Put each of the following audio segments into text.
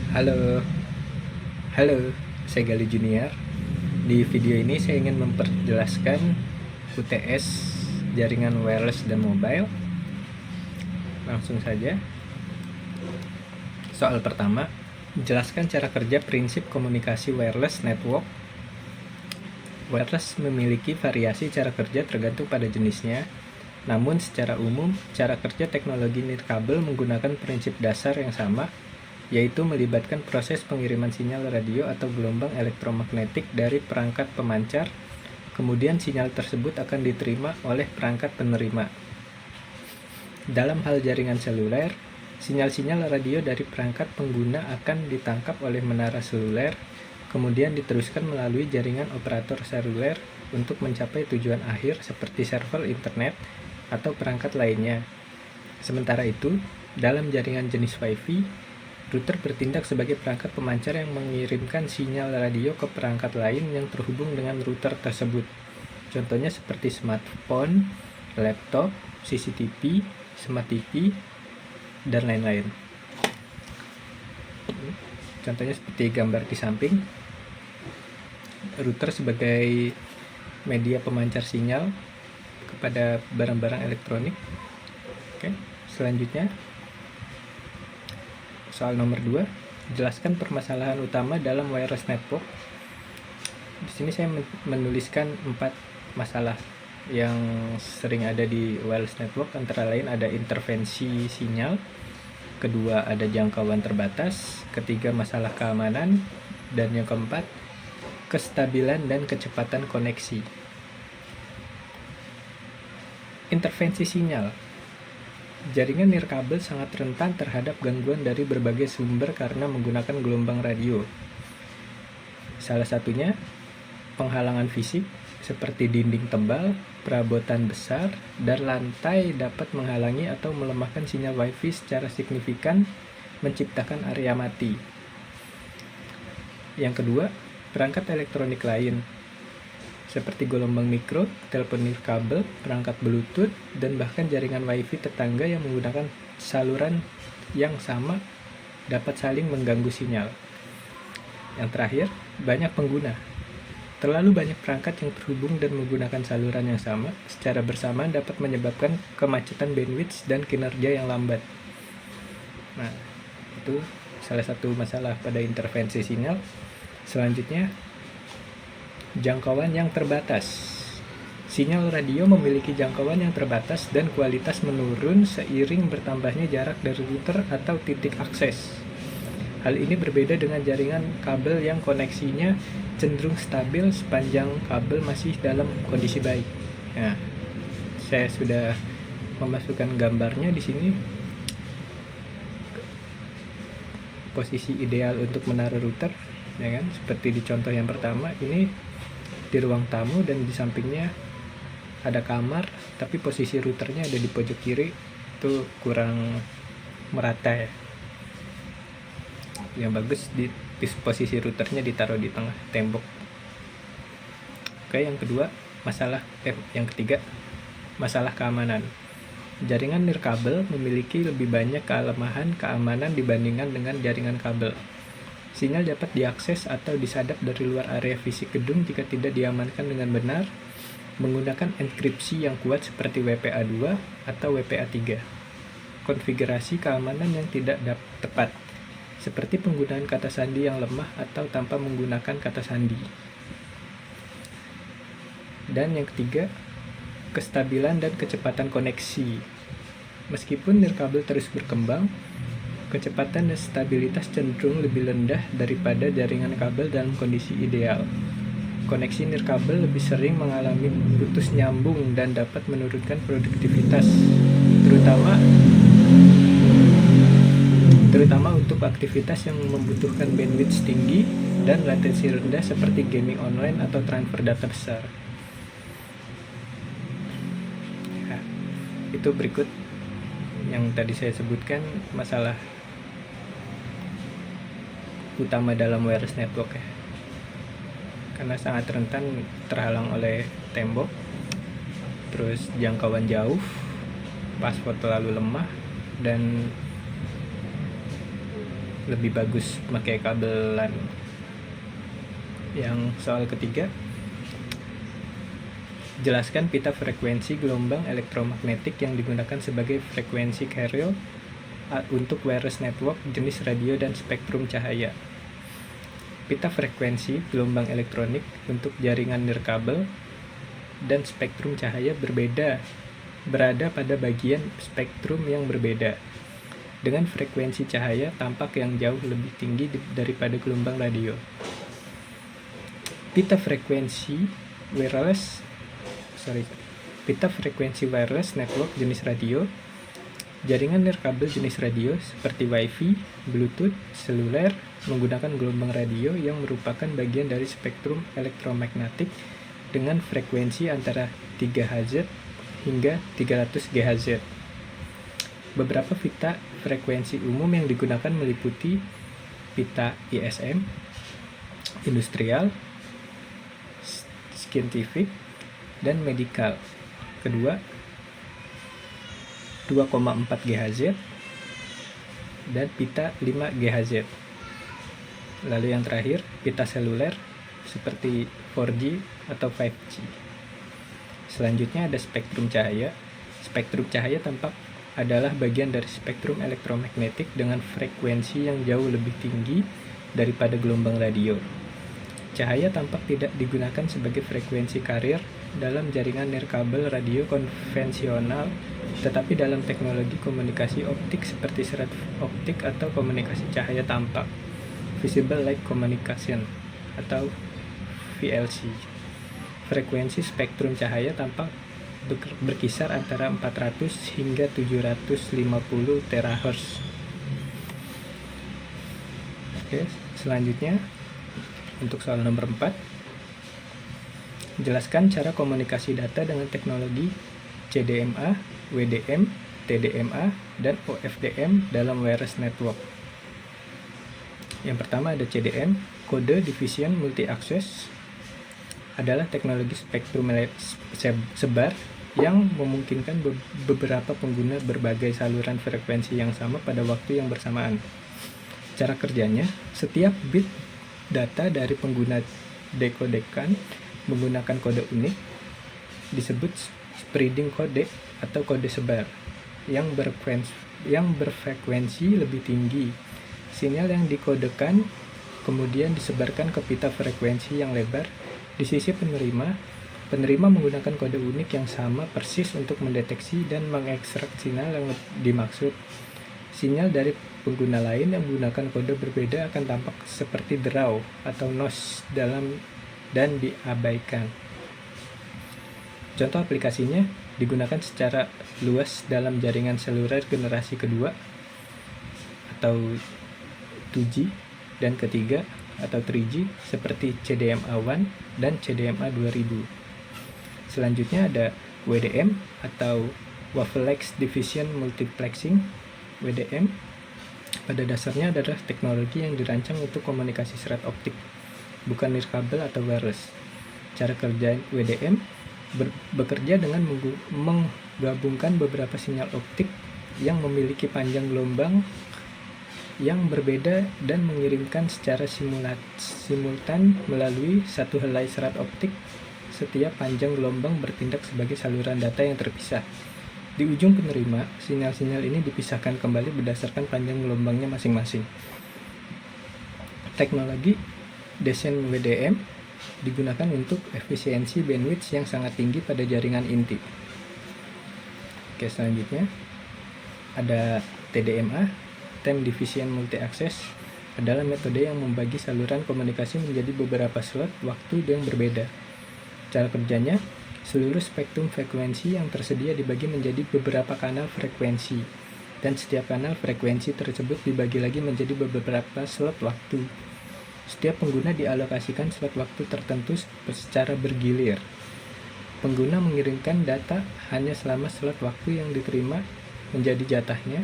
Halo, halo, saya Gali Junior. Di video ini saya ingin memperjelaskan UTS jaringan wireless dan mobile. Langsung saja. Soal pertama, jelaskan cara kerja prinsip komunikasi wireless network. Wireless memiliki variasi cara kerja tergantung pada jenisnya. Namun secara umum, cara kerja teknologi nirkabel menggunakan prinsip dasar yang sama, yaitu melibatkan proses pengiriman sinyal radio atau gelombang elektromagnetik dari perangkat pemancar, kemudian sinyal tersebut akan diterima oleh perangkat penerima. Dalam hal jaringan seluler, sinyal-sinyal radio dari perangkat pengguna akan ditangkap oleh menara seluler, kemudian diteruskan melalui jaringan operator seluler untuk mencapai tujuan akhir seperti server internet atau perangkat lainnya. Sementara itu, dalam jaringan jenis Wi-Fi, router bertindak sebagai perangkat pemancar yang mengirimkan sinyal radio ke perangkat lain yang terhubung dengan router tersebut. Contohnya seperti smartphone, laptop, CCTV, smart TV, dan lain-lain. Contohnya seperti gambar di samping. Router sebagai media pemancar sinyal kepada barang-barang elektronik. Oke, selanjutnya soal nomor 2, jelaskan permasalahan utama dalam wireless network. Di sini saya menuliskan 4 masalah yang sering ada di wireless network, antara lain ada intervensi sinyal, kedua ada jangkauan terbatas, ketiga masalah keamanan, dan yang keempat kestabilan dan kecepatan koneksi. Intervensi sinyal. Jaringan nirkabel sangat rentan terhadap gangguan dari berbagai sumber karena menggunakan gelombang radio. Salah satunya penghalangan fisik seperti dinding tebal, perabotan besar, dan lantai dapat menghalangi atau melemahkan sinyal Wi-Fi secara signifikan, menciptakan area mati. Yang kedua, perangkat elektronik lain seperti gelombang mikro, telepon nirkabel, perangkat Bluetooth, dan bahkan jaringan Wi-Fi tetangga yang menggunakan saluran yang sama dapat saling mengganggu sinyal. Yang terakhir, banyak pengguna. Terlalu banyak perangkat yang terhubung dan menggunakan saluran yang sama secara bersamaan dapat menyebabkan kemacetan bandwidth dan kinerja yang lambat. Nah, itu salah satu masalah pada intervensi sinyal. Selanjutnya, jangkauan yang terbatas. Sinyal radio memiliki jangkauan yang terbatas dan kualitas menurun seiring bertambahnya jarak dari router atau titik akses. Hal ini berbeda dengan jaringan kabel yang koneksinya cenderung stabil sepanjang kabel masih dalam kondisi baik. Nah, saya sudah memasukkan gambarnya di sini. Posisi ideal untuk menaruh router, ya kan? Seperti di contoh yang pertama, ini di ruang tamu dan di sampingnya ada kamar, tapi posisi routernya ada di pojok kiri, itu kurang merata ya. Yang bagus di posisi routernya ditaruh di tengah tembok. Oke, yang ketiga, masalah keamanan. Jaringan nirkabel memiliki lebih banyak kelemahan keamanan dibandingkan dengan jaringan kabel. Sinyal dapat diakses atau disadap dari luar area fisik gedung jika tidak diamankan dengan benar menggunakan enkripsi yang kuat seperti WPA2 atau WPA3. Konfigurasi keamanan yang tidak tepat, seperti penggunaan kata sandi yang lemah atau tanpa menggunakan kata sandi. Dan yang ketiga, kestabilan dan kecepatan koneksi. Meskipun nirkabel terus berkembang, kecepatan dan stabilitas cenderung lebih rendah daripada jaringan kabel dalam kondisi ideal. Koneksi nirkabel lebih sering mengalami putus nyambung dan dapat menurunkan produktivitas, terutama untuk aktivitas yang membutuhkan bandwidth tinggi dan latensi rendah seperti gaming online atau transfer data besar. Nah, itu berikut yang tadi saya sebutkan masalah utama dalam wireless network ya, karena sangat rentan terhalang oleh tembok, terus jangkauan jauh, password terlalu lemah, dan lebih bagus pakai kabelan. Yang soal ketiga, jelaskan pita frekuensi gelombang elektromagnetik yang digunakan sebagai frekuensi carrier untuk wireless network jenis radio dan spektrum cahaya. Pita frekuensi gelombang elektronik untuk jaringan nirkabel dan spektrum cahaya berada pada bagian spektrum yang berbeda, dengan frekuensi cahaya tampak yang jauh lebih tinggi daripada gelombang radio. Pita frekuensi wireless network jenis radio, jaringan nirkabel jenis radio seperti Wi-Fi, Bluetooth, seluler menggunakan gelombang radio yang merupakan bagian dari spektrum elektromagnetik dengan frekuensi antara 3 Hz hingga 300 GHz. Beberapa pita frekuensi umum yang digunakan meliputi pita ISM, industrial, scientific, dan medical. Kedua, 2,4 GHz dan pita 5 GHz. Lalu yang terakhir, pita seluler seperti 4G atau 5G. Selanjutnya ada spektrum cahaya. Spektrum cahaya tampak adalah bagian dari spektrum elektromagnetik dengan frekuensi yang jauh lebih tinggi daripada gelombang radio. Cahaya tampak tidak digunakan sebagai frekuensi carrier dalam jaringan nirkabel radio konvensional, tetapi dalam teknologi komunikasi optik seperti serat optik atau komunikasi cahaya tampak, visible light communication atau VLC. Frekuensi spektrum cahaya tampak berkisar antara 400 hingga 750 terahertz. Oke, selanjutnya untuk soal nomor 4, jelaskan cara komunikasi data dengan teknologi CDMA, WDM, TDMA, dan OFDM dalam wireless network. Yang pertama ada CDM, Code Division Multi Access, adalah teknologi spektrum sebar yang memungkinkan beberapa pengguna berbagai saluran frekuensi yang sama pada waktu yang bersamaan. Cara kerjanya, setiap bit data dari pengguna dekodekan menggunakan kode unik disebut spreading code atau kode sebar yang berfrekuensi lebih tinggi. Sinyal yang dikodekan kemudian disebarkan ke pita frekuensi yang lebar. Di sisi penerima menggunakan kode unik yang sama persis untuk mendeteksi dan mengekstrak sinyal yang dimaksud. Sinyal dari pengguna lain yang menggunakan kode berbeda akan tampak seperti draw atau noise dan diabaikan. Contoh aplikasinya digunakan secara luas dalam jaringan seluler generasi kedua atau 2G dan ketiga atau 3G seperti CDMA1 dan CDMA 2000. Selanjutnya ada WDM atau Wavelength Division Multiplexing. WDM pada dasarnya adalah teknologi yang dirancang untuk komunikasi serat optik, bukan nirkabel atau wireless. Cara kerja WDM bekerja dengan menggabungkan beberapa sinyal optik yang memiliki panjang gelombang yang berbeda dan mengirimkan secara simultan melalui satu helai serat optik. Setiap panjang gelombang bertindak sebagai saluran data yang terpisah. Di ujung penerima, sinyal-sinyal ini dipisahkan kembali berdasarkan panjang gelombangnya masing-masing. Teknologi desain WDM digunakan untuk efisiensi bandwidth yang sangat tinggi pada jaringan inti. Oke, selanjutnya ada TDMA, Time Division Multi Access, adalah metode yang membagi saluran komunikasi menjadi beberapa slot waktu yang berbeda. Cara kerjanya, seluruh spektrum frekuensi yang tersedia dibagi menjadi beberapa kanal frekuensi, dan setiap kanal frekuensi tersebut dibagi lagi menjadi beberapa slot waktu. Setiap pengguna dialokasikan slot waktu tertentu secara bergilir. Pengguna mengirimkan data hanya selama slot waktu yang diterima menjadi jatahnya.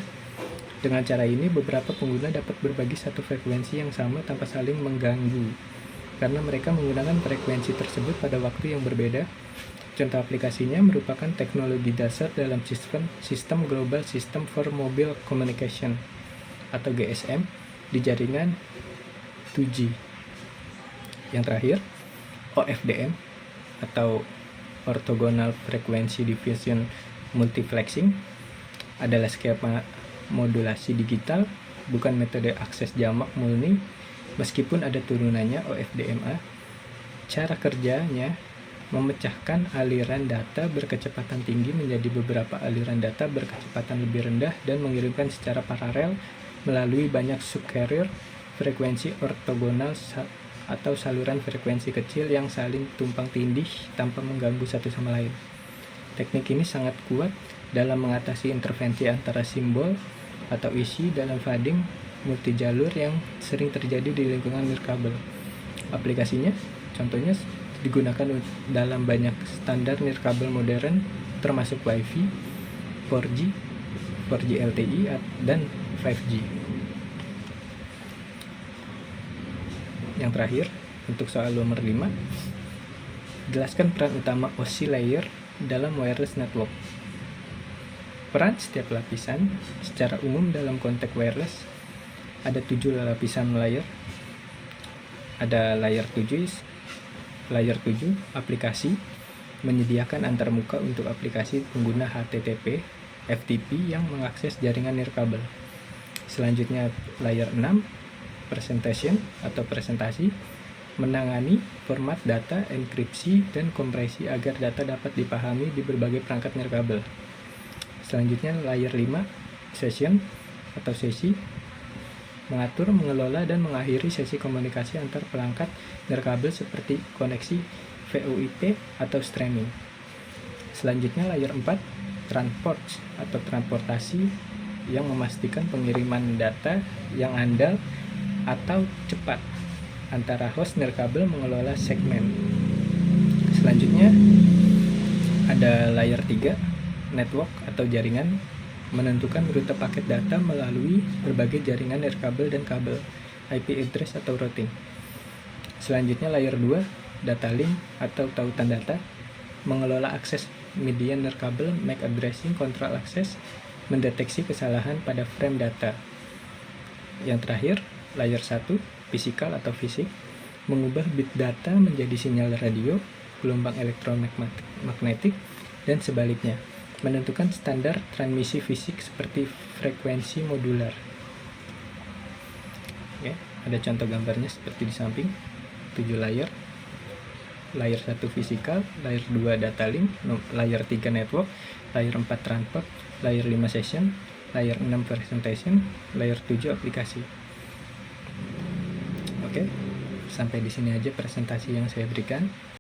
Dengan cara ini, beberapa pengguna dapat berbagi satu frekuensi yang sama tanpa saling mengganggu, karena mereka menggunakan frekuensi tersebut pada waktu yang berbeda. Contoh aplikasinya merupakan teknologi dasar dalam sistem Global System for Mobile Communication atau GSM di jaringan 2G. Yang terakhir, OFDM atau Orthogonal Frequency Division Multiplexing adalah skema modulasi digital, bukan metode akses jamak murni, meskipun ada turunannya OFDMA. Cara kerjanya memecahkan aliran data berkecepatan tinggi menjadi beberapa aliran data berkecepatan lebih rendah dan mengirimkan secara paralel melalui banyak subcarrier frekuensi ortogonal atau saluran frekuensi kecil yang saling tumpang tindih tanpa mengganggu satu sama lain. Teknik ini sangat kuat dalam mengatasi interferensi antara simbol atau isi dalam fading multijalur yang sering terjadi di lingkungan nirkabel. Aplikasinya contohnya digunakan dalam banyak standar nirkabel modern termasuk Wi-Fi, 4G, 4G LTE, dan 5G. Yang terakhir, untuk soal nomor 5, jelaskan peran utama OSI layer dalam wireless network. Peran setiap lapisan secara umum dalam konteks wireless ada 7 lapisan layer. Ada layer 7 aplikasi menyediakan antarmuka untuk aplikasi pengguna HTTP, FTP yang mengakses jaringan nirkabel. Selanjutnya layer 6 presentation atau presentasi menangani format data, enkripsi, dan kompresi agar data dapat dipahami di berbagai perangkat nirkabel. Selanjutnya layer 5 session atau sesi mengatur, mengelola, dan mengakhiri sesi komunikasi antar perangkat nirkabel seperti koneksi VoIP atau streaming. Selanjutnya layer 4 transport atau transportasi yang memastikan pengiriman data yang andal atau cepat antara host nirkabel mengelola segmen. Selanjutnya ada layer 3 network atau jaringan menentukan rute paket data melalui berbagai jaringan nirkabel dan kabel, IP address atau routing. Selanjutnya layer 2 data link atau tautan data mengelola akses media nirkabel, MAC addressing, control access, mendeteksi kesalahan pada frame data. Yang terakhir layer 1 fisikal atau fisik mengubah bit data menjadi sinyal radio, gelombang elektromagnetik, dan sebaliknya, menentukan standar transmisi fisik seperti frekuensi modular. Oke, ada contoh gambarnya seperti di samping. 7 layer. Layer 1 fisikal, layer 2 data link, layer 3 network, layer 4 transport, layer 5 session, layer 6 presentation, layer 7 aplikasi. Oke, sampai di sini aja presentasi yang saya berikan.